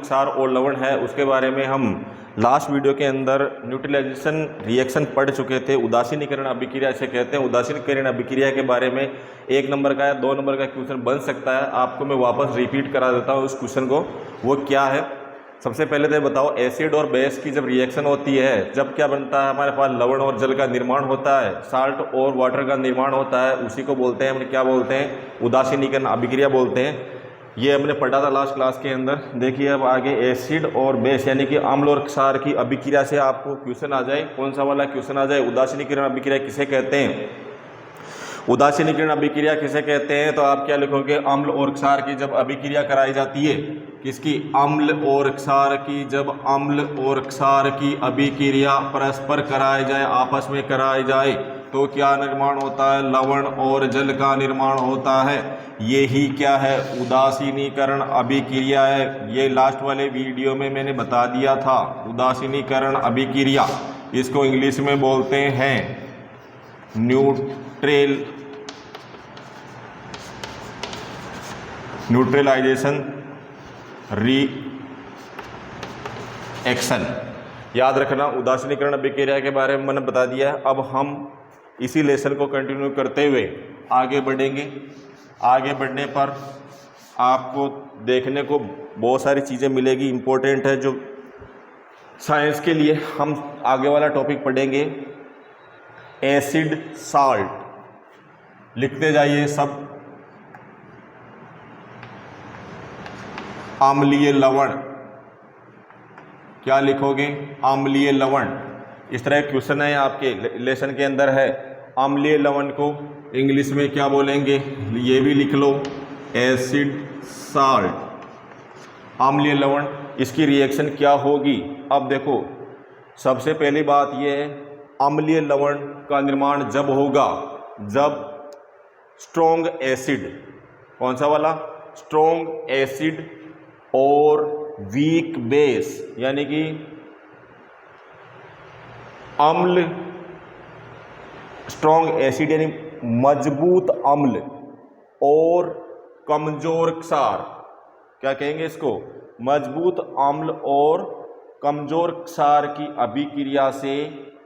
क्षार और लवण है उसके बारे में हम लास्ट वीडियो के अंदर न्यूट्रलाइजेशन रिएक्शन पढ़ चुके थे। उदासीनीकरण अभिक्रिया इसे कहते हैं। उदासीनीकरण अभिक्रिया के बारे में 1 नंबर का है, 2 नंबर का क्वेश्चन बन सकता है। आपको मैं वापस रिपीट करा देता हूँ उस क्वेश्चन को, वो क्या है। सबसे पहले तो बताओ, एसिड और बेस की जब रिएक्शन होती है, जब क्या बनता है, हमारे पास लवण और जल का निर्माण होता है, साल्ट और वाटर का निर्माण होता है, उसी को बोलते हैं हम क्या बोलते हैं, उदासीनीकरण अभिक्रिया बोलते हैं। ये हमने पढ़ा था लास्ट क्लास के अंदर। देखिए अब आगे एसिड और बेस यानी कि अम्ल और क्षार की अभिक्रिया से आपको क्वेश्चन आ जाए, कौन सा वाला क्वेश्चन आ जाए, उदासीनीकरण अभिक्रिया किसे कहते हैं, उदासीनीकरण अभिक्रिया किसे कहते हैं। तो आप क्या लिखोगे, अम्ल और क्षार की जब अभिक्रिया कराई जाती है, किसकी, अम्ल और क्षार की, जब अम्ल और क्षार की अभिक्रिया परस्पर कराई जाए, आपस में कराई जाए, तो क्या निर्माण होता है, लवण और जल का निर्माण होता है। यही क्या है, उदासीनीकरण अभिक्रिया है। ये लास्ट वाले वीडियो में मैंने बता दिया था, उदासीनीकरण अभिक्रिया। इसको इंग्लिश में बोलते हैं न्यूट्रलाइजेशन रिएक्शन। याद रखना, उदासीनीकरण अभिक्रिया के बारे में मैंने बता दिया है। अब हम इसी लेसन को कंटिन्यू करते हुए आगे बढ़ेंगे। आगे बढ़ने पर आपको देखने को बहुत सारी चीज़ें मिलेगी, इम्पोर्टेंट है जो साइंस के लिए। हम आगे वाला टॉपिक पढ़ेंगे एसिड साल्ट। लिखते जाइए सब, अम्लीय लवण। क्या लिखोगे, अम्लीय लवण। इस तरह क्वेश्चन है आपके लेसन के अंदर है। अम्लीय लवण को इंग्लिश में क्या बोलेंगे, ये भी लिख लो, एसिड साल्ट। अम्लीय लवण, इसकी रिएक्शन क्या होगी। अब देखो, सबसे पहली बात ये है, अम्लीय लवण का निर्माण जब होगा जब स्ट्रॉन्ग एसिड, कौन सा वाला, स्ट्रॉन्ग एसिड और वीक बेस यानी कि अम्ल, स्ट्रॉन्ग एसिड यानी मजबूत अम्ल और कमजोर क्षार, क्या कहेंगे इसको, मजबूत अम्ल और कमजोर क्षार की अभिक्रिया से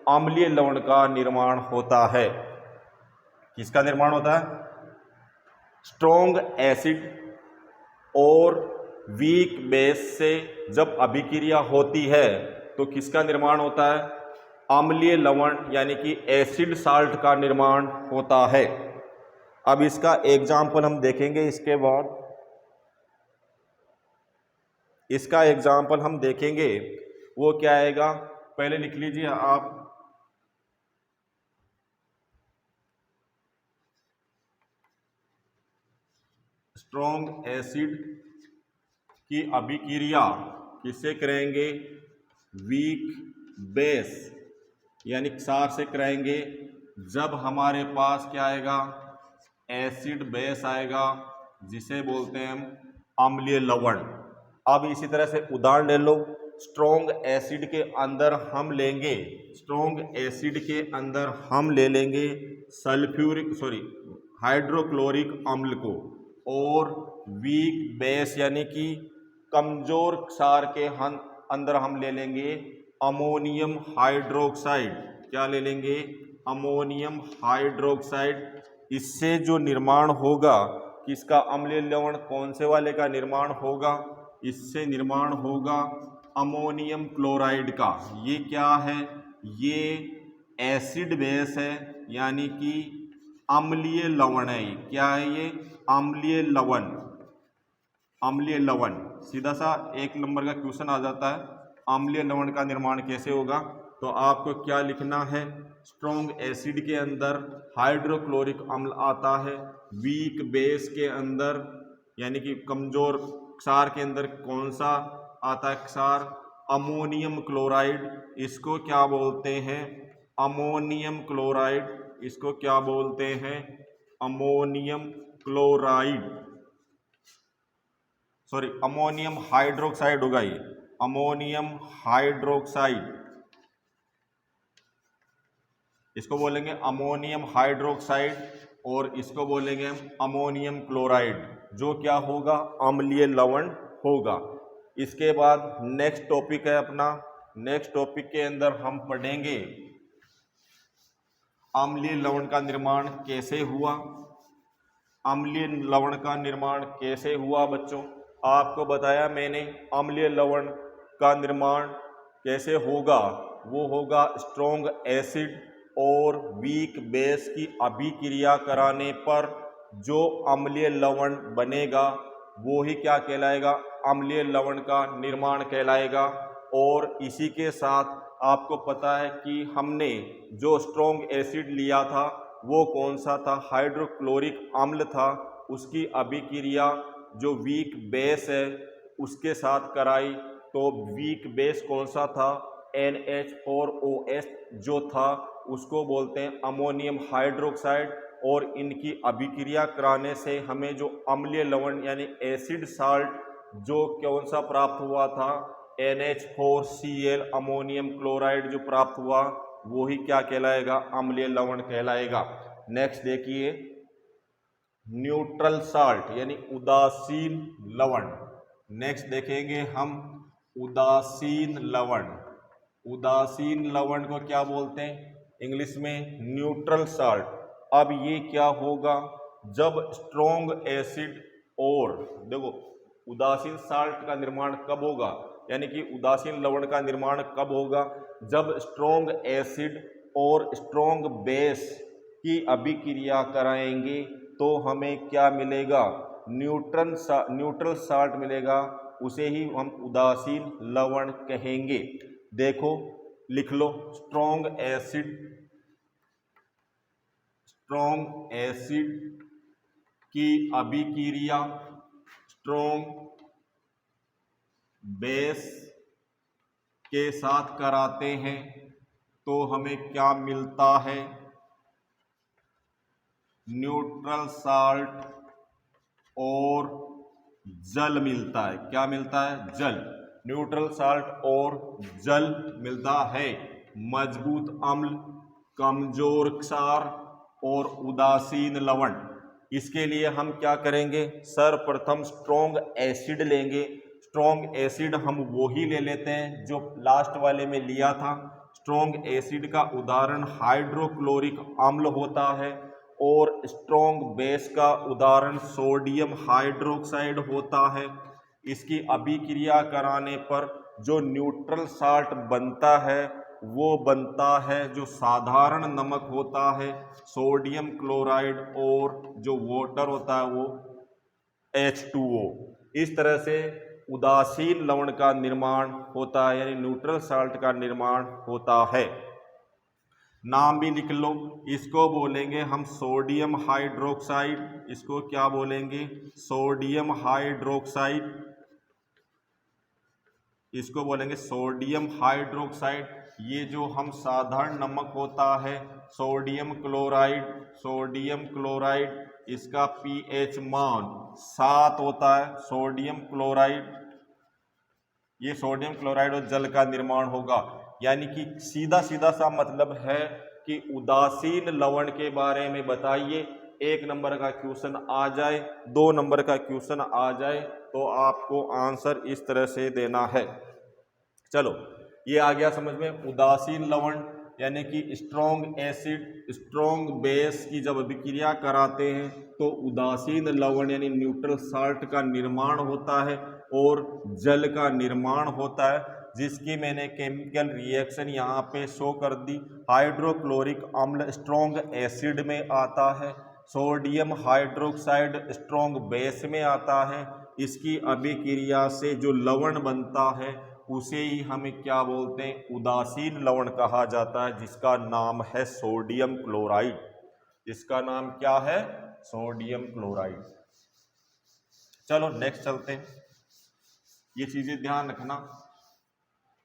अम्लीय लवण का निर्माण होता है। किसका निर्माण होता है, स्ट्रॉन्ग एसिड और वीक बेस से जब अभिक्रिया होती है तो किसका निर्माण होता है, अम्लीय लवण यानी कि एसिड साल्ट का निर्माण होता है। अब इसका एग्जाम्पल हम देखेंगे, इसके बाद इसका एग्जाम्पल हम देखेंगे, वो क्या आएगा, पहले लिख लीजिए आप, स्ट्रॉन्ग एसिड की अभिक्रिया किससे करेंगे, वीक बेस यानी क्षार से कराएंगे। जब हमारे पास क्या आएगा, एसिड बेस आएगा जिसे बोलते हैं हम अम्लीय लवण। अब इसी तरह से उदाहरण ले लो, स्ट्रॉन्ग एसिड के अंदर हम लेंगे, स्ट्रॉन्ग एसिड के अंदर हम ले लेंगे हाइड्रोक्लोरिक अम्ल को, और वीक बेस यानी कि कमजोर क्षार के अंदर हम ले लेंगे अमोनियम हाइड्रोक्साइड। क्या ले लेंगे, अमोनियम हाइड्रोक्साइड। इससे जो निर्माण होगा किसका, अम्लीय लवण कौन से वाले का निर्माण होगा, इससे निर्माण होगा अमोनियम क्लोराइड का। ये क्या है, ये एसिड बेस है यानी कि अम्लीय लवण है। क्या है ये, अम्लीय लवण। अम्लीय लवण, सीधा सा 1 नंबर का क्वेश्चन आ जाता है, अम्लीय लवण का निर्माण कैसे होगा। तो आपको क्या लिखना है, स्ट्रॉन्ग एसिड के अंदर हाइड्रोक्लोरिक अम्ल आता है, वीक बेस के अंदर यानी कि कमजोर क्षार के अंदर कौन सा आता है क्षार, अमोनियम क्लोराइड। इसको क्या बोलते हैं, अमोनियम क्लोराइड। इसको क्या बोलते हैं, ammonium chloride, sorry ammonium hydroxide होगा ये, अमोनियम हाइड्रोक्साइड। इसको बोलेंगे अमोनियम हाइड्रोक्साइड और इसको बोलेंगे हम अमोनियम क्लोराइड, जो क्या होगा, अम्लीय लवण होगा। इसके बाद नेक्स्ट टॉपिक है अपना, नेक्स्ट टॉपिक के अंदर हम पढ़ेंगे अम्लीय लवण का निर्माण कैसे हुआ। अम्लीय लवण का निर्माण कैसे हुआ बच्चों, आपको बताया मैंने अम्लीय लवण का निर्माण कैसे होगा। वो होगा स्ट्रॉन्ग एसिड और वीक बेस की अभिक्रिया कराने पर जो अम्लीय लवण बनेगा वो ही क्या कहलाएगा, अम्लीय लवण का निर्माण कहलाएगा। और इसी के साथ आपको पता है कि हमने जो स्ट्रॉन्ग एसिड लिया था वो कौन सा था, हाइड्रोक्लोरिक अम्ल था। उसकी अभिक्रिया जो वीक बेस है उसके साथ कराई, तो वीक बेस कौन सा था, NH4OH जो था उसको बोलते हैं अमोनियम हाइड्रोक्साइड। और इनकी अभिक्रिया कराने से हमें जो अम्लीय लवण यानी एसिड साल्ट जो कौन सा प्राप्त हुआ था, NH4Cl अमोनियम क्लोराइड जो प्राप्त हुआ वो ही क्या कहलाएगा, अम्लीय लवण कहलाएगा। नेक्स्ट देखिए न्यूट्रल साल्ट यानी उदासीन लवण। नेक्स्ट देखेंगे हम उदासीन लवण। उदासीन लवण को क्या बोलते हैं, इंग्लिश में न्यूट्रल साल्ट। अब ये क्या होगा, जब स्ट्रॉन्ग एसिड और देखो उदासीन साल्ट का निर्माण कब होगा, यानी कि उदासीन लवण का निर्माण कब होगा, जब स्ट्रॉन्ग एसिड और स्ट्रॉन्ग बेस की अभिक्रिया कराएंगे तो हमें क्या मिलेगा, न्यूट्रल साल्ट मिलेगा, उसे ही हम उदासीन लवण कहेंगे। देखो लिख लो, स्ट्रॉन्ग एसिड की अभिक्रिया स्ट्रॉन्ग बेस के साथ कराते हैं तो हमें क्या मिलता है, न्यूट्रल साल्ट और जल मिलता है। क्या मिलता है, जल। न्यूट्रल साल्ट और जल मिलता है। मजबूत अम्ल, कमजोर क्षार और उदासीन लवण। इसके लिए हम क्या करेंगे, सर्वप्रथम स्ट्रॉन्ग एसिड लेंगे। स्ट्रॉन्ग एसिड हम वो ही ले लेते हैं जो लास्ट वाले में लिया था। स्ट्रॉन्ग एसिड का उदाहरण हाइड्रोक्लोरिक अम्ल होता है और स्ट्रॉन्ग बेस का उदाहरण सोडियम हाइड्रोक्साइड होता है। इसकी अभिक्रिया कराने पर जो न्यूट्रल साल्ट बनता है वो बनता है जो साधारण नमक होता है, सोडियम क्लोराइड, और जो वाटर होता है वो H2O। इस तरह से उदासीन लवण का निर्माण होता है, यानी न्यूट्रल साल्ट का निर्माण होता है। नाम भी लिख लो, इसको बोलेंगे हम सोडियम हाइड्रोक्साइड। इसको क्या बोलेंगे, सोडियम हाइड्रोक्साइड। इसको बोलेंगे सोडियम हाइड्रोक्साइड। ये जो हम साधारण नमक होता है सोडियम क्लोराइड, इसका pH मान 7 होता है। सोडियम क्लोराइड, ये सोडियम क्लोराइड और जल का निर्माण होगा। यानी कि सीधा सीधा सा मतलब है कि उदासीन लवण के बारे में बताइए, 1 नंबर का क्वेश्चन आ जाए, 2 नंबर का क्वेश्चन आ जाए तो आपको आंसर इस तरह से देना है। चलो ये आ गया समझ में। उदासीन लवण यानी कि स्ट्रॉन्ग एसिड स्ट्रॉन्ग बेस की जब अभिक्रिया कराते हैं तो उदासीन लवण यानी न्यूट्रल साल्ट का निर्माण होता है और जल का निर्माण होता है, जिसकी मैंने केमिकल रिएक्शन यहाँ पे शो कर दी। हाइड्रोक्लोरिक अम्ल स्ट्रॉन्ग एसिड में आता है, सोडियम हाइड्रोक्साइड स्ट्रॉन्ग बेस में आता है। इसकी अभिक्रिया से जो लवण बनता है उसे ही हमें क्या बोलते हैं, उदासीन लवण कहा जाता है, जिसका नाम है सोडियम क्लोराइड। इसका नाम क्या है, सोडियम क्लोराइड। चलो नेक्स्ट चलते हैं। ये चीजें ध्यान रखना,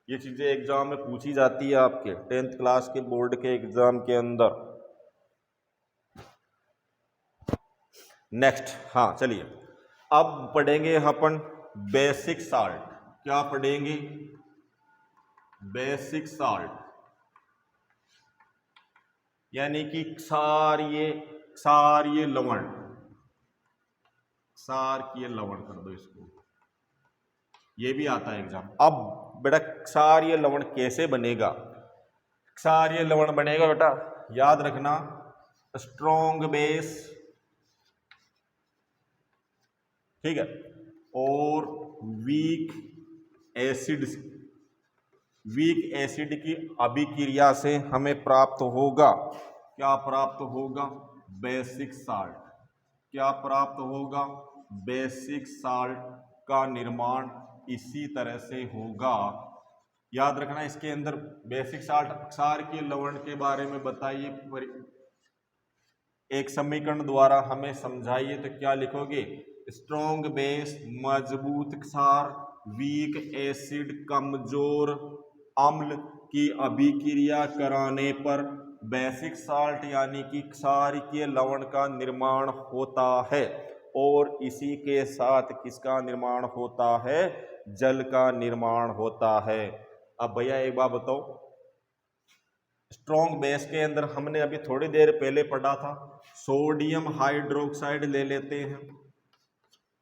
ये चीजें एग्जाम में पूछी जाती है आपके 10th क्लास के बोर्ड के एग्जाम के अंदर। नेक्स्ट, हाँ चलिए अब पढ़ेंगे अपन बेसिक साल्ट। क्या पढ़ेंगे, बेसिक साल्ट यानी कि क्षारीय लवण। क्षारीय लवण कर दो इसको। ये भी आता है एग्जाम। अब बेटा क्षारीय लवण कैसे बनेगा? क्षारीय लवण बनेगा बेटा, याद रखना, स्ट्रॉन्ग बेस, ठीक है, और वीक एसिड, वीक एसिड की अभिक्रिया से हमें प्राप्त होगा, क्या प्राप्त होगा? Basic salt. क्या प्राप्त होगा? बेसिक साल्ट का निर्माण इसी तरह से होगा। याद रखना, इसके अंदर बेसिक साल्ट क्षारीय लवण के बारे में बताइए, एक समीकरण द्वारा हमें समझाइए, तो क्या लिखोगे? स्ट्रॉन्ग बेस मजबूत क्षार, वीक एसिड कमजोर अम्ल की अभिक्रिया कराने पर बेसिक साल्ट यानी कि क्षारीय लवण का निर्माण होता है, और इसी के साथ किसका निर्माण होता है? जल का निर्माण होता है। अब भैया एक बात बताओ, स्ट्रॉन्ग बेस के अंदर हमने अभी थोड़ी देर पहले पढ़ा था, सोडियम हाइड्रोक्साइड ले लेते हैं,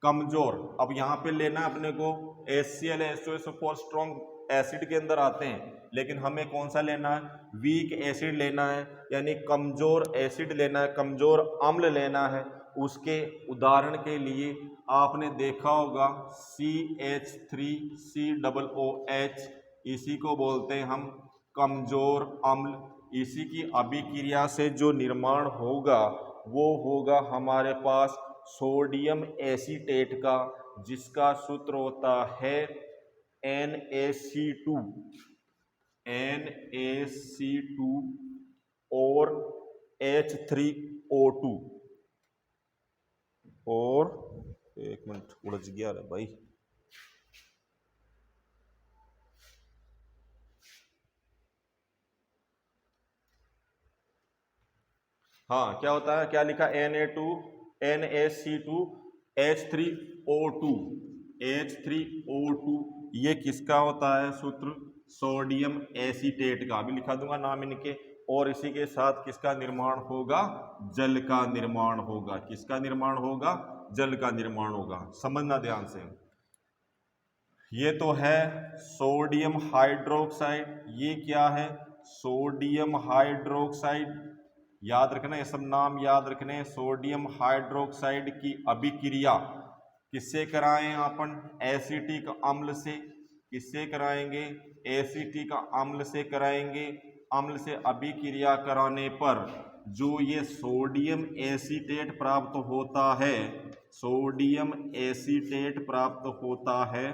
कमजोर। अब यहाँ पे लेना अपने को HCl H2SO4 स्ट्रॉन्ग एसिड के अंदर आते हैं, लेकिन हमें कौन सा लेना है? वीक एसिड लेना है, यानी कमजोर एसिड लेना है, कमजोर अम्ल लेना है। उसके उदाहरण के लिए आपने देखा होगा CH3COOH, इसी को बोलते हैं हम कमजोर अम्ल। इसी की अभिक्रिया से जो निर्माण होगा वो होगा हमारे पास सोडियम एसीटेट का, जिसका सूत्र होता है NaC2, NaC2 और H3O2। और एक मिनट, उलझ गया रे भाई, हाँ क्या होता है, क्या लिखा? NaC2 H3O2, H3O2 ये किसका होता है सूत्र? सोडियम एसीटेट का, अभी लिखा दूंगा नाम इनके। और इसी के साथ किसका निर्माण होगा? जल का निर्माण होगा। किसका निर्माण होगा? जल का निर्माण होगा। समझना ध्यान से, ये तो है सोडियम हाइड्रोक्साइड, ये क्या है? Sodium hydroxide. याद रखना, ये सब नाम याद रखने। सोडियम हाइड्रोक्साइड की अभिक्रिया किससे कराएं अपन? एसिटिक अम्ल से। किससे कराएंगे? एसिटिक अम्ल से कराएंगे। अम्ल से अभिक्रिया कराने पर जो ये सोडियम एसीटेट प्राप्त होता है, सोडियम एसीटेट प्राप्त होता है,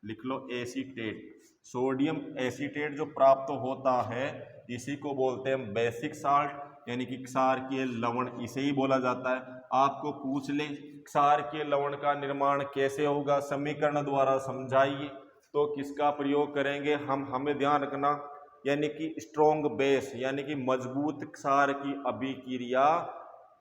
लिख लो एसीटेट, सोडियम एसीटेट जो प्राप्त होता है इसी को बोलते हैं बेसिक साल्ट, यानी कि क्षारीय लवण, इसे ही बोला जाता है। आपको पूछ ले क्षारीय लवण का निर्माण कैसे होगा, समीकरण द्वारा समझाइए, तो किसका प्रयोग करेंगे हम? हमें ध्यान रखना, यानी कि स्ट्रॉन्ग बेस यानी कि मजबूत क्षार की अभिक्रिया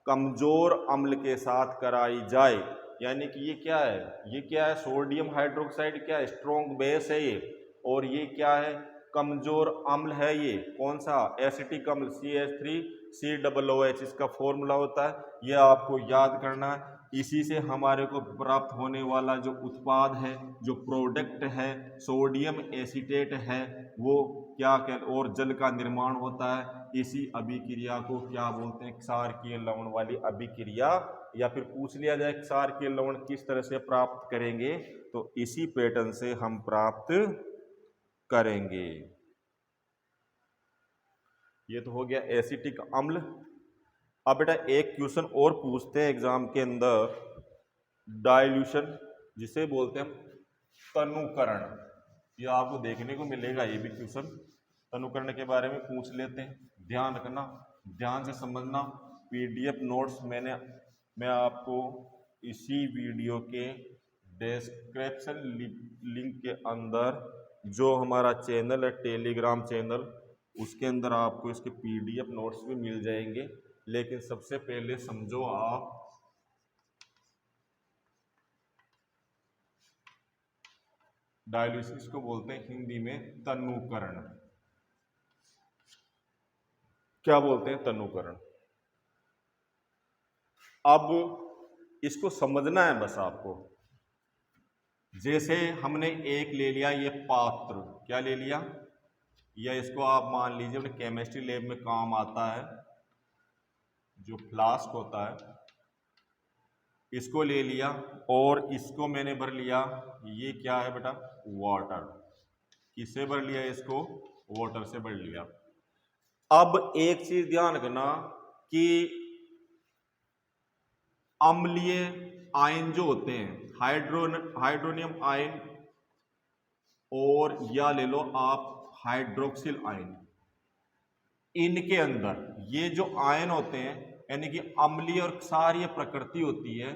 कमजोर अम्ल के साथ कराई जाए। यानी कि ये क्या है? ये क्या है? सोडियम हाइड्रोक्साइड क्या है? स्ट्रॉन्ग बेस है ये। और ये क्या है? कमजोर अम्ल है ये। कौन सा? एसिटिक अम्ल CH3COOH, इसका फॉर्मूला होता है, ये आपको याद करना है। इसी से हमारे को प्राप्त होने वाला जो उत्पाद है, जो प्रोडक्ट है, सोडियम एसीटेट है, वो क्या और जल का निर्माण होता है। इसी अभिक्रिया को क्या बोलते हैं? क्षारीय लवण वाली अभिक्रिया। या फिर पूछ लिया जाए क्षारीय लवण किस तरह से प्राप्त करेंगे, तो इसी पैटर्न से हम प्राप्त करेंगे। ये तो हो गया एसिटिक अम्ल। अब बेटा एक क्वेश्चन और पूछते हैं एग्जाम के अंदर, डाइल्यूशन, जिसे बोलते हैं तनुकरण। ये आपको देखने को मिलेगा, ये भी क्वेश्चन तनुकरण के बारे में पूछ लेते हैं। ध्यान रखना, ध्यान से समझना। PDF नोट्स मैं आपको इसी वीडियो के डिस्क्रिप्शन लिंक के अंदर, जो हमारा चैनल है टेलीग्राम चैनल, उसके अंदर आपको इसके PDF नोट्स भी मिल जाएंगे। लेकिन सबसे पहले समझो आप, डायलिसिस को बोलते हैं हिंदी में तनुकरण। क्या बोलते हैं? तनुकरण। अब इसको समझना है बस आपको। जैसे हमने एक ले लिया ये पात्र, क्या ले लिया, या इसको आप मान लीजिए अपने केमिस्ट्री लैब में काम आता है जो फ्लास्क होता है, इसको ले लिया और इसको मैंने भर लिया, ये क्या है बेटा, वाटर। किससे भर लिया इसको, वाटर से भर लिया। अब एक चीज ध्यान रखना कि अम्लीय आयन जो होते हैं, हाइड्रोनियम आयन और या ले लो आप हाइड्रोक्सिल आयन, इनके अंदर ये जो आयन होते हैं यानी कि अम्लीय और क्षारीय प्रकृति होती है,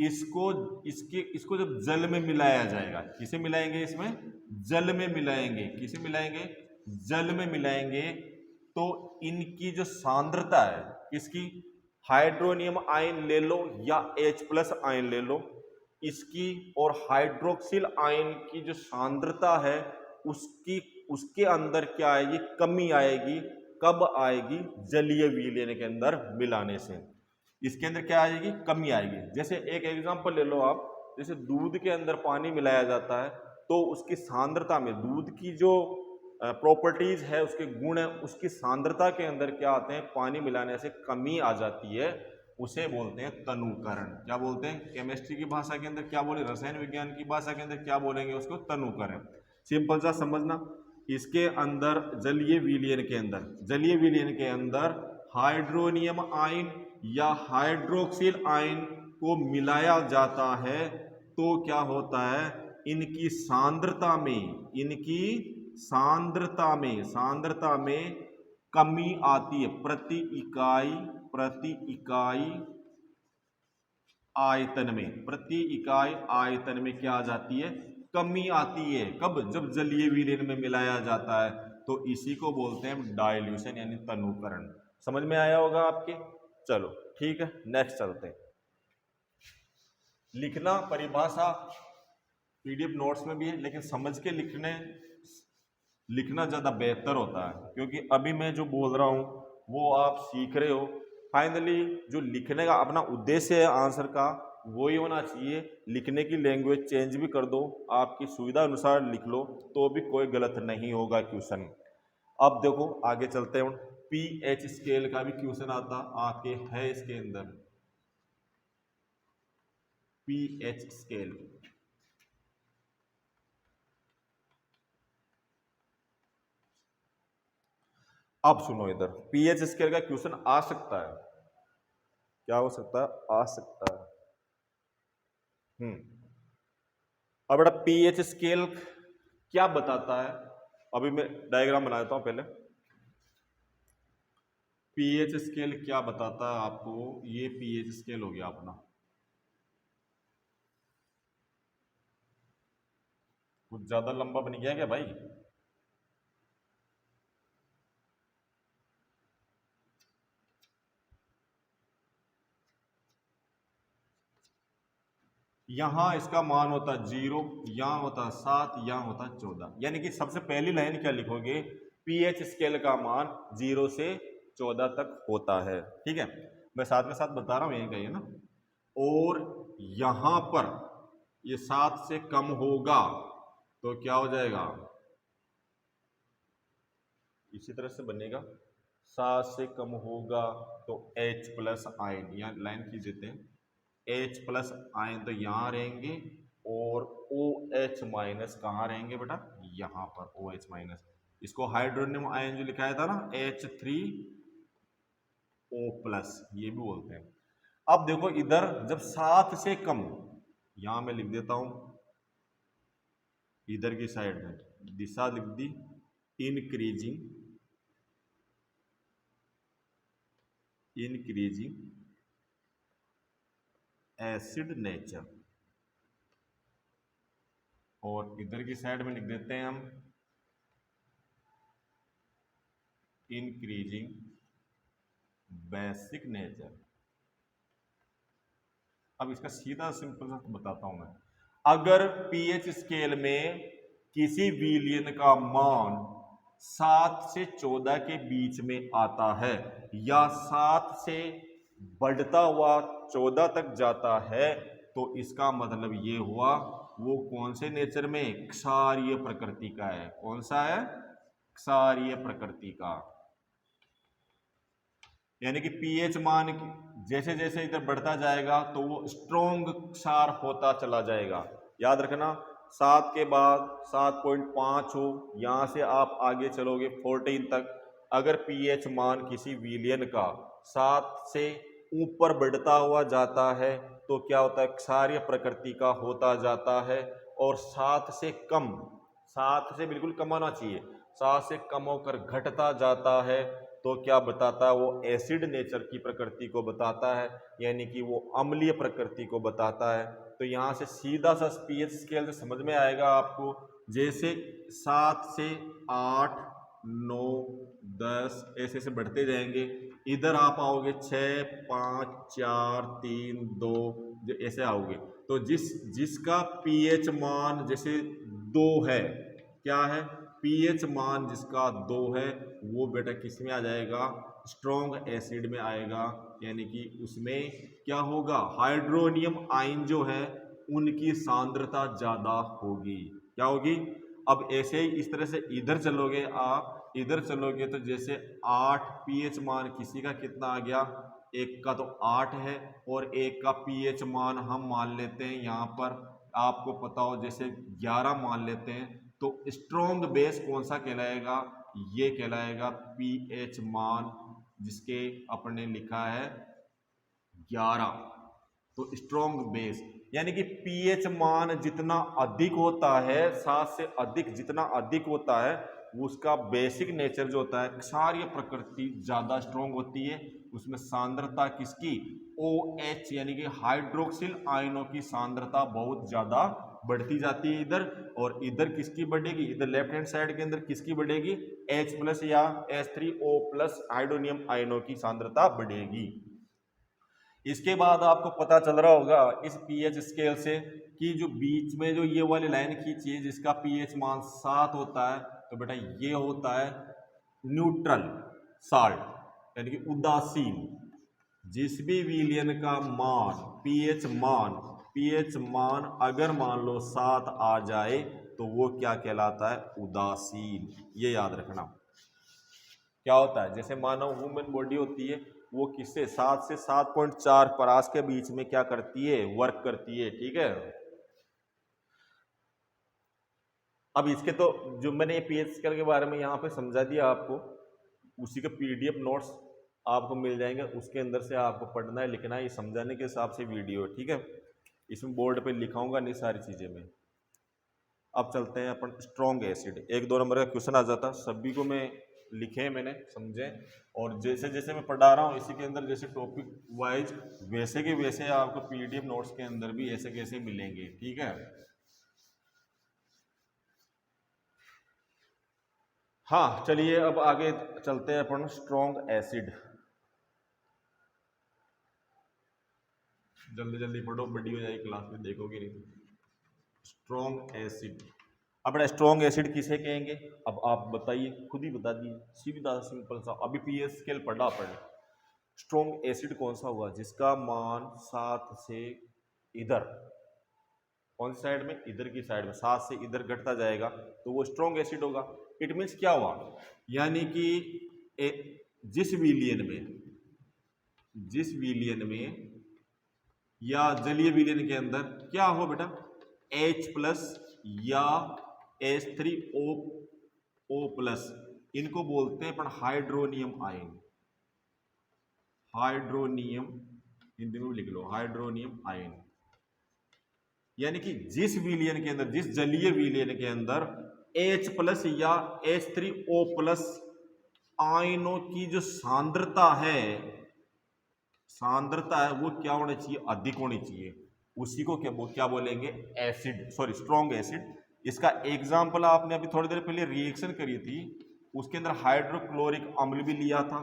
इसको जब जल में मिलाया जाएगा, किसे मिलाएंगे, इसमें जल में मिलाएंगे, किसे मिलाएंगे, जल में मिलाएंगे, तो इनकी जो सांद्रता है, इसकी हाइड्रोनियम आयन ले लो या H+ आयन ले लो, इसकी और हाइड्रोक्सिल आयन की जो सांद्रता है उसके अंदर क्या आएगी, कमी आएगी। कब आएगी, जलीय विलयन के अंदर मिलाने से इसके अंदर क्या आएगी, कमी आएगी। जैसे एक एग्जांपल ले लो आप, जैसे दूध के अंदर पानी मिलाया जाता है तो उसकी सांद्रता में, दूध की जो प्रॉपर्टीज है, उसके गुण है, उसकी सांद्रता के अंदर क्या आते हैं, पानी मिलाने से कमी आ जाती है, उसे बोलते हैं तनुकरण। क्या बोलते हैं, केमिस्ट्री की भाषा के अंदर क्या बोले, रसायन विज्ञान की भाषा के अंदर क्या बोलेंगे, उसको तनुकरण। सिंपल सा समझना, इसके अंदर जलीय विलयन के अंदर हाइड्रोनियम आयन या हाइड्रोक्सिल आयन को मिलाया जाता है तो क्या होता है, इनकी सांद्रता में कमी आती है, प्रति इकाई आयतन में क्या आ जाती है, कमी आती है। कब, जब जलीय विलयन में मिलाया जाता है, तो इसी को बोलते हैं डाइल्यूशन यानी तनुकरण। समझ में आया होगा आपके, चलो ठीक है, नेक्स्ट चलते हैं। लिखना परिभाषा पीडीएफ नोट्स में भी है, लेकिन समझ के लिखना ज़्यादा बेहतर होता है, क्योंकि अभी मैं जो बोल रहा हूँ वो आप सीख रहे हो। फाइनली जो लिखने का अपना उद्देश्य है आंसर का, वही होना चाहिए। लिखने की लैंग्वेज चेंज भी कर दो, आपकी सुविधा अनुसार लिख लो, तो भी कोई गलत नहीं होगा क्वेश्चन। अब देखो आगे चलते हैं, पीएच स्केल का भी क्वेश्चन आता आके है इसके अंदर, पीएच स्केल। अब सुनो इधर, पीएच स्केल का क्वेश्चन आ सकता है, क्या हो सकता है, आ सकता है। अब बेटा पीएच स्केल क्या बताता है, अभी मैं डायग्राम बना देता हूं पहले। पीएच स्केल क्या बताता है आपको, ये पीएच स्केल हो गया अपना, कुछ ज्यादा लंबा बन गया क्या भाई, यहां इसका मान होता है 0, यहां होता है 7, यहां होता है 14। यानी कि सबसे पहली लाइन क्या लिखोगे, पीएच स्केल का मान 0 से 14 तक होता है। ठीक है, मैं साथ में साथ बता रहा हूं, यही कहिए ना। और यहां पर ये 7 से कम होगा तो क्या हो जाएगा, इसी तरह से बनेगा, 7 से कम होगा तो H+ आयन, यहाँ लाइन खींच देते हैं, H+ आयन तो यहाँ रहेंगे और OH- कहाँ रहेंगे बेटा, यहाँ पर OH-। इसको हाइड्रोनियम आयन जो लिखाया था ना H3O+, ये भी बोलते हैं। अब देखो इधर जब 7 से कम, यहां मैं लिख देता हूं, इधर की साइड में दिशा लिख दी, इंक्रीजिंग एसिड नेचर, और इधर की साइड में लिख देते हैं हम इंक्रीजिंग बेसिक नेचर। अब इसका सीधा सिंपल सा बताता हूं मैं, अगर पीएच स्केल में किसी विलयन का मान 7 से 14 के बीच में आता है या 7 से बढ़ता हुआ 14 तक जाता है, तो इसका मतलब ये हुआ वो कौन से नेचर में, क्षारीय प्रकृति का है। कौन सा है, क्षारीय प्रकृति का। यानी कि पीएच मान जैसे जैसे इधर बढ़ता जाएगा तो वो स्ट्रॉन्ग क्षार होता चला जाएगा। याद रखना 7 के बाद 7.5 हो, यहाँ से आप आगे चलोगे 14 तक। अगर पीएच मान किसी विलयन का 7 से ऊपर बढ़ता हुआ जाता है तो क्या होता है, क्षारीय प्रकृति का होता जाता है। और 7 से कम, 7 से बिल्कुल कम आना चाहिए, 7 से कम होकर घटता जाता है तो क्या बताता है, वो एसिड नेचर की प्रकृति को बताता है, यानी कि वो अम्लीय प्रकृति को बताता है। तो यहाँ से सीधा सा पीएच स्केल से समझ में आएगा आपको, जैसे 7 से 8, 9, 10 ऐसे से बढ़ते जाएंगे। इधर आप आओगे 6, 5, 4, 3, 2 ऐसे आओगे तो जिसका पीएच मान जैसे 2 है, क्या है, पीएच मान जिसका 2 है वो बेटा किस में आ जाएगा, स्ट्रॉन्ग एसिड में आएगा। यानी कि उसमें क्या होगा, हाइड्रोनियम आयन जो है उनकी सांद्रता ज्यादा होगी। क्या होगी, अब ऐसे ही इस तरह से इधर चलोगे, आप इधर चलोगे तो जैसे 8 पीएच मान किसी का कितना आ गया, एक का तो 8 है और एक का पीएच मान हम मान लेते हैं यहाँ पर आपको पता हो जैसे 11 मान लेते हैं। तो स्ट्रॉन्ग बेस कौन सा कहलाएगा, ये कहलाएगा पीएच मान जिसके अपने लिखा है 11। तो स्ट्रॉन्ग बेस यानी कि पीएच मान जितना अधिक होता है, 7 से अधिक जितना अधिक होता है उसका बेसिक नेचर जो होता है क्षारीय प्रकृति ज्यादा स्ट्रॉन्ग होती है। उसमें सांद्रता किसकी, OH यानी कि हाइड्रोक्सिल आयनों की सांद्रता बहुत ज्यादा बढ़ती जाती है इधर। और इधर किसकी बढ़ेगी, इधर लेफ्ट हैंड साइड के अंदर किसकी बढ़ेगी, H+ या H3O+ हाइड्रोनियम आयनों की सांद्रता बढ़ेगी। इसके बाद आपको पता चल रहा होगा इस पीएच स्केल से कि जो बीच में जो ये वाली लाइन खींची है जिसका पीएच मान 7 होता है, तो बेटा ये होता है न्यूट्रल साल्ट यानी कि उदासीन। जिस भी विलयन का मान पीएच मान अगर मान लो 7 आ जाए तो वो क्या कहलाता है, उदासीन। ये याद रखना। क्या होता है, जैसे मानव ह्यूमन बॉडी होती है वो किससे 7 से 7.4 परास के बीच में क्या करती है, वर्क करती है। ठीक है, अब इसके तो जो मैंने पीएच स्केल के बारे में यहाँ पे समझा दिया आपको, उसी का पीडीएफ नोट्स आपको मिल जाएंगे, उसके अंदर से आपको पढ़ना है लिखना है, ये समझाने के हिसाब से वीडियो है। ठीक है, इसमें बोर्ड पे लिखाऊंगा नहीं सारी चीजें में। अब चलते हैं अपन स्ट्रॉन्ग एसिड। 1-2 नंबर का क्वेश्चन आ जाता, सभी को मैं लिखे मैंने समझे, और जैसे जैसे मैं पढ़ा रहा हूँ इसी के अंदर जैसे टॉपिक वाइज वैसे के वैसे आपको पीडीएफ नोट्स के अंदर भी ऐसे कैसे मिलेंगे। ठीक है, हाँ चलिए अब आगे चलते हैं अपन स्ट्रॉन्ग एसिड। जल्दी जल्दी पढ़ो, बड़ी हो जाएगी क्लास में, देखोगे नहीं। स्ट्रॉन्ग एसिड, अब स्ट्रॉन्ग एसिड किसे कहेंगे, अब आप बताइए, खुद ही बता दीजिए, सीधा सिंपल सा। अभी पीएच स्केल पढ़ा अपन, स्ट्रॉन्ग एसिड कौन सा हुआ, जिसका मान 7 से इधर, कौन सी साइड में, इधर की साइड में 7 से इधर घटता जाएगा तो वो स्ट्रॉन्ग एसिड होगा। इट मीन्स क्या हुआ, यानी कि जिस विलियन में या जलीय विलियन के अंदर क्या हो बेटा, H+ या H3O+, इनको बोलते हैं अपन हाइड्रोनियम आयन। हाइड्रोनियम हिंदी में भी लिख लो, हाइड्रोनियम आयन। यानी कि जिस विलियन के अंदर, जिस जलीय विलियन के अंदर H+ या H3O+ आयनों की जो सांद्रता है वो क्या होनी चाहिए, अधिक होनी चाहिए। उसी को क्या बोलेंगे, एसिड, सॉरी स्ट्रॉन्ग एसिड। इसका एग्जाम्पल आपने अभी थोड़ी देर पहले रिएक्शन करी थी, उसके अंदर हाइड्रोक्लोरिक अम्ल भी लिया था,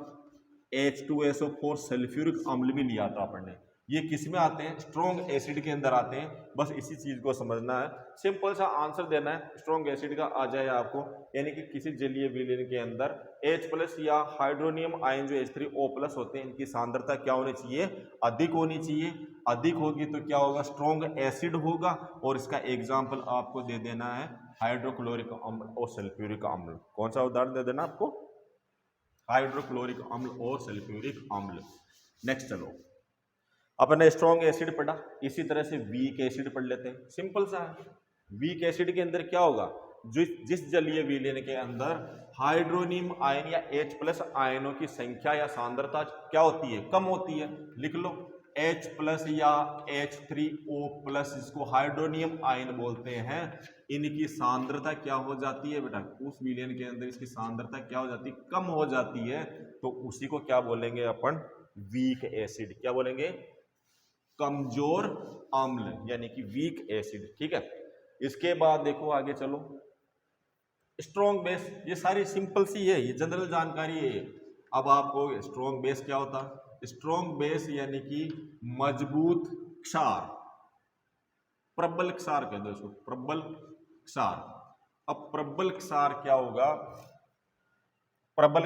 H2SO4 सल्फ्यूरिक अम्ल भी लिया था अपन ने। ये किस में आते हैं? स्ट्रॉन्ग एसिड के अंदर आते हैं। बस इसी चीज को समझना है, सिंपल सा आंसर देना है, स्ट्रॉन्ग एसिड का आ जाए आपको। यानी कि किसी जलीय विलयन के अंदर H+ या हाइड्रोनियम आयन जो H3O+ होते हैं, इनकी सांद्रता क्या होनी चाहिए? अधिक होनी चाहिए। अधिक होगी तो क्या होगा? स्ट्रॉन्ग एसिड होगा। और इसका एग्जाम्पल आपको दे देना है हाइड्रोक्लोरिक अम्ल और सल्फ्यूरिक अम्ल। कौन सा उदाहरण दे देना आपको? हाइड्रोक्लोरिक अम्ल और सल्फ्यूरिक अम्ल। नेक्स्ट चलो, अपने स्ट्रॉन्ग एसिड पढ़ा, इसी तरह से वीक एसिड पढ़ लेते हैं। सिंपल सा है, वीक एसिड के अंदर क्या होगा? जिस जलीय विलयन के अंदर हाइड्रोनियम आयन या H+ आयनों की संख्या या सांद्रता क्या होती है? कम होती है। लिख लो, H+ या H3O+, इसको हाइड्रोनियम आयन बोलते हैं। इनकी सांद्रता क्या हो जाती है बेटा? उस विलयन के अंदर इसकी सांद्रता क्या हो जाती है? कम हो जाती है। तो उसी को क्या बोलेंगे अपन? Weak acid. क्या बोलेंगे? कमजोर अम्ल, यानी कि वीक एसिड। ठीक है, इसके बाद देखो आगे चलो, स्ट्रॉन्ग बेस। ये सारी सिंपल सी है, ये जनरल जानकारी है। अब आपको स्ट्रॉन्ग बेस क्या होता है? स्ट्रॉन्ग बेस यानी कि मजबूत क्षार, प्रबल क्षार कह दो इसको, प्रबल क्षार। अब प्रबल क्षार क्या होगा? प्रबल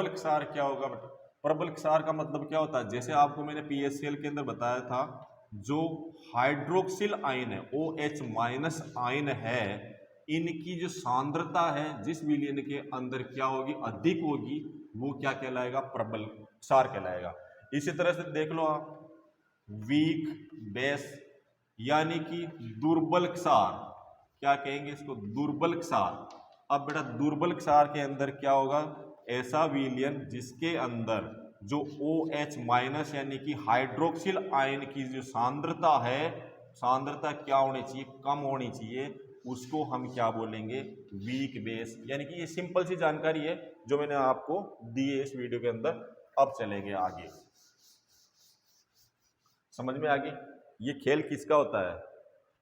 क्षार क्या होगा बेटा? प्रबल क्षार का मतलब क्या होता है? जैसे आपको मैंने PHCl के अंदर बताया था, जो हाइड्रोक्सिल आयन है, OH- आयन है, इनकी जो सांद्रता है जिस विलयन के अंदर क्या होगी? अधिक होगी। वो क्या कहलाएगा? प्रबल क्षार कहलाएगा। इसी तरह से देख लो आप, वीक बेस यानी कि दुर्बल क्षार। क्या कहेंगे इसको? दुर्बल क्षार। अब बेटा दुर्बल क्षार के अंदर क्या होगा? ऐसा विलयन जिसके अंदर जो OH- यानी कि हाइड्रोक्सिल आयन की जो सांद्रता है, सांद्रता क्या होनी चाहिए? कम होनी चाहिए। उसको हम क्या बोलेंगे? Weak base. यानी कि ये सिंपल सी जानकारी है जो मैंने आपको दी है इस वीडियो के अंदर। अब चलेंगे आगे, समझ में आ गई? ये खेल किसका होता है?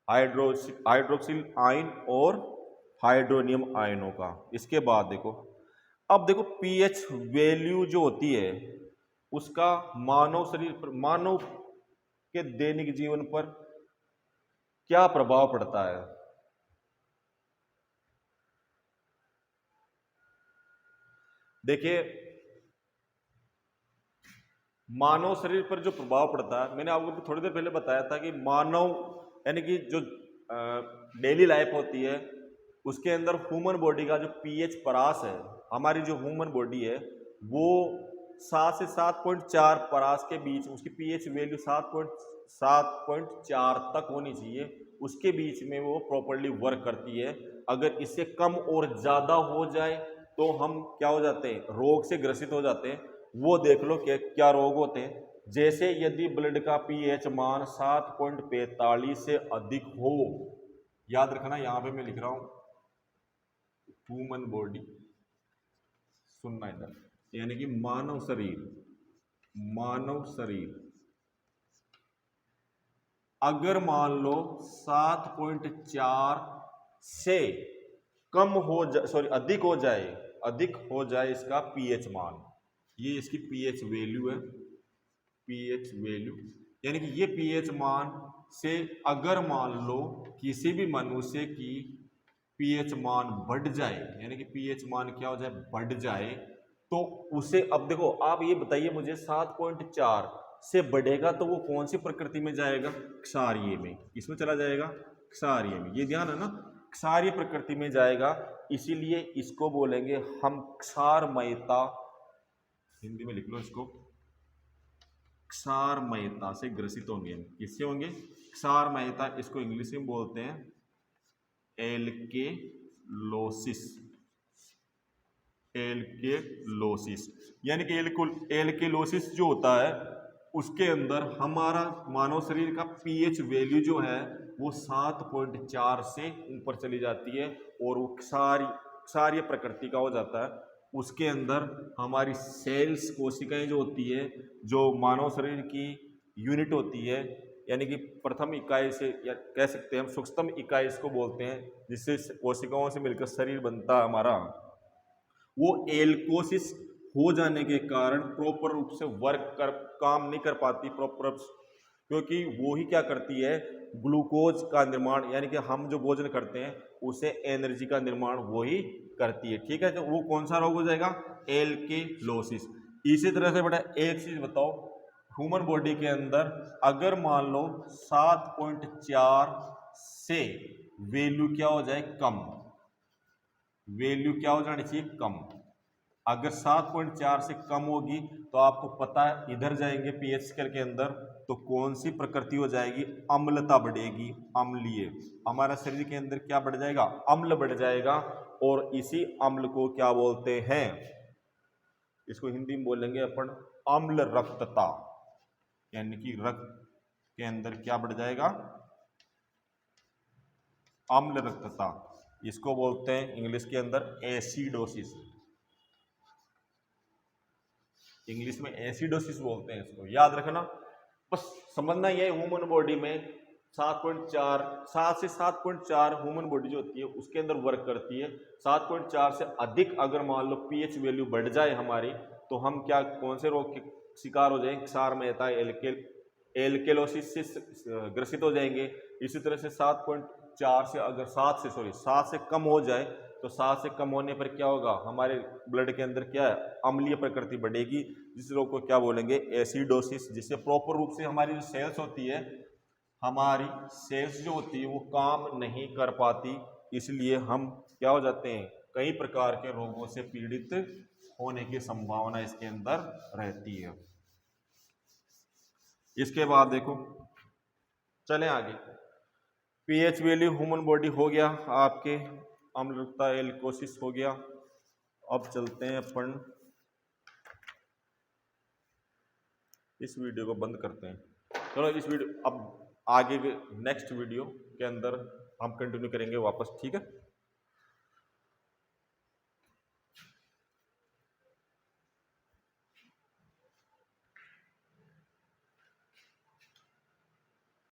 हाइड्रोक्सिल आयन और हाइड्रोनियम आयनों का। इसके बाद देखो, अब देखो पीएच वैल्यू जो होती है उसका मानव शरीर पर, मानव के दैनिक जीवन पर क्या प्रभाव पड़ता है? देखिए, मानव शरीर पर जो प्रभाव पड़ता है, मैंने आपको थोड़ी देर पहले बताया था कि मानव यानी कि जो डेली लाइफ होती है उसके अंदर ह्यूमन बॉडी का जो पीएच परास है, हमारी जो ह्यूमन बॉडी है वो 7 से 7.4 परास के बीच, उसकी पीएच वैल्यू 7.4 तक होनी चाहिए। उसके बीच में वो प्रॉपर्ली वर्क करती है। अगर इससे कम और ज़्यादा हो जाए तो हम क्या हो जाते हैं? रोग से ग्रसित हो जाते हैं। वो देख लो क्या क्या रोग होते हैं। जैसे यदि ब्लड का पीएच मान 7.45 से अधिक हो, याद रखना यहां पे मैं लिख रहा हूं ह्यूमन बॉडी, सुनना इधर, यानी कि मानव शरीर, मानव शरीर अगर मान लो 7.4 से कम हो जाए, सॉरी अधिक हो जाए, अधिक हो जाए इसका पीएच मान, ये इसकी पीएच वैल्यू है, पीएच वैल्यू, यानी कि ये पीएच मान से अगर मान लो किसी भी मनुष्य की पीएच मान बढ़ जाए, यानी कि पीएच मान क्या हो जाए? बढ़ जाए, तो उसे, अब देखो आप ये बताइए मुझे, 7.4 से बढ़ेगा तो वो कौन सी प्रकृति में जाएगा? क्षारीय में। इसमें चला जाएगा क्षारीय में, ये ध्यान है ना, क्षारीय प्रकृति में जाएगा। इसीलिए इसको बोलेंगे हम क्षारमयता, हिंदी में लिख लो इसको, क्षारमयता से ग्रसित होंगे। किससे होंगे? क्षारमयता। इसको इंग्लिश में बोलते हैं एल्केलोसिस, एल्केलोसिस। यानी कि एल्केलोसिस जो होता है उसके अंदर हमारा मानव शरीर का पीएच वैल्यू जो है वो 7.4 से ऊपर चली जाती है और वो क्षारीय प्रकृति का हो जाता है। उसके अंदर हमारी सेल्स, कोशिकाएं जो होती है, जो मानव शरीर की यूनिट होती है, यानी कि प्रथम इकाई से, या कह सकते हैं हम सूक्ष्म इकाई इसको बोलते हैं, जिससे कोशिकाओं से मिलकर शरीर बनता है हमारा, वो एल्कोसिस हो जाने के कारण प्रॉपर रूप से काम नहीं कर पाती प्रॉपर, क्योंकि वो ही क्या करती है, ग्लूकोज का निर्माण, यानी कि हम जो भोजन करते हैं उसे एनर्जी का निर्माण वो ही करती है। ठीक है, तो वो कौन सा रोग हो जाएगा, एल्केलोसिस। इसी तरह से बेटा एक चीज बताओ, ह्यूमन बॉडी के अंदर अगर मान लो 7.4 से वैल्यू क्या हो जाए, कम, वैल्यू क्या हो जानी चाहिए, कम। अगर 7.4 से कम होगी तो आपको पता है इधर जाएंगे पीएच स्केल के अंदर, तो कौन सी प्रकृति हो जाएगी, अम्लता बढ़ेगी, अम्लीय। हमारा शरीर के अंदर क्या बढ़ जाएगा, अम्ल बढ़ जाएगा, और इसी अम्ल को क्या बोलते हैं, इसको हिंदी में बोलेंगे अपन अम्ल रक्तता, यानी कि रक्त के अंदर क्या बढ़ जाएगा, अम्ल रक्तता। इसको बोलते हैं इंग्लिश के अंदर एसिडोसिस, इंग्लिश में एसिडोसिस बोलते हैं इसको, याद रखना। बस समझना ये ह्यूमन बॉडी में 7 से 7.4 ह्यूमन बॉडी जो होती है उसके अंदर वर्क करती है। 7.4 से अधिक अगर मान लो पीएच वैल्यू बढ़ जाए हमारी, तो हम क्या, कौन से रोग के शिकार हो जाएंगे, क्षार मेहता एल्केलोसिस से ग्रसित हो जाएंगे। इसी तरह से 7.4 से अगर 7 से कम हो जाए, तो 7 से कम होने पर क्या होगा, हमारे ब्लड के अंदर क्या है, अम्लीय प्रकृति बढ़ेगी, जिस रोग को क्या बोलेंगे, एसिडोसिस। जिससे प्रॉपर रूप से हमारी जो सेल्स होती है, हमारी सेल्स जो होती है वो काम नहीं कर पाती, इसलिए हम क्या हो जाते हैं, कई प्रकार के रोगों से पीड़ित होने की संभावना इसके अंदर रहती है। इसके बाद देखो, चलें आगे, पीएच वैल्यू ह्यूमन बॉडी हो गया, आपके अम्लता एल्कोसिस हो गया। अब चलते हैं अपन, इस वीडियो को बंद करते हैं। चलो इस वीडियो, अब आगे नेक्स्ट वीडियो के अंदर हम कंटिन्यू करेंगे वापस, ठीक है।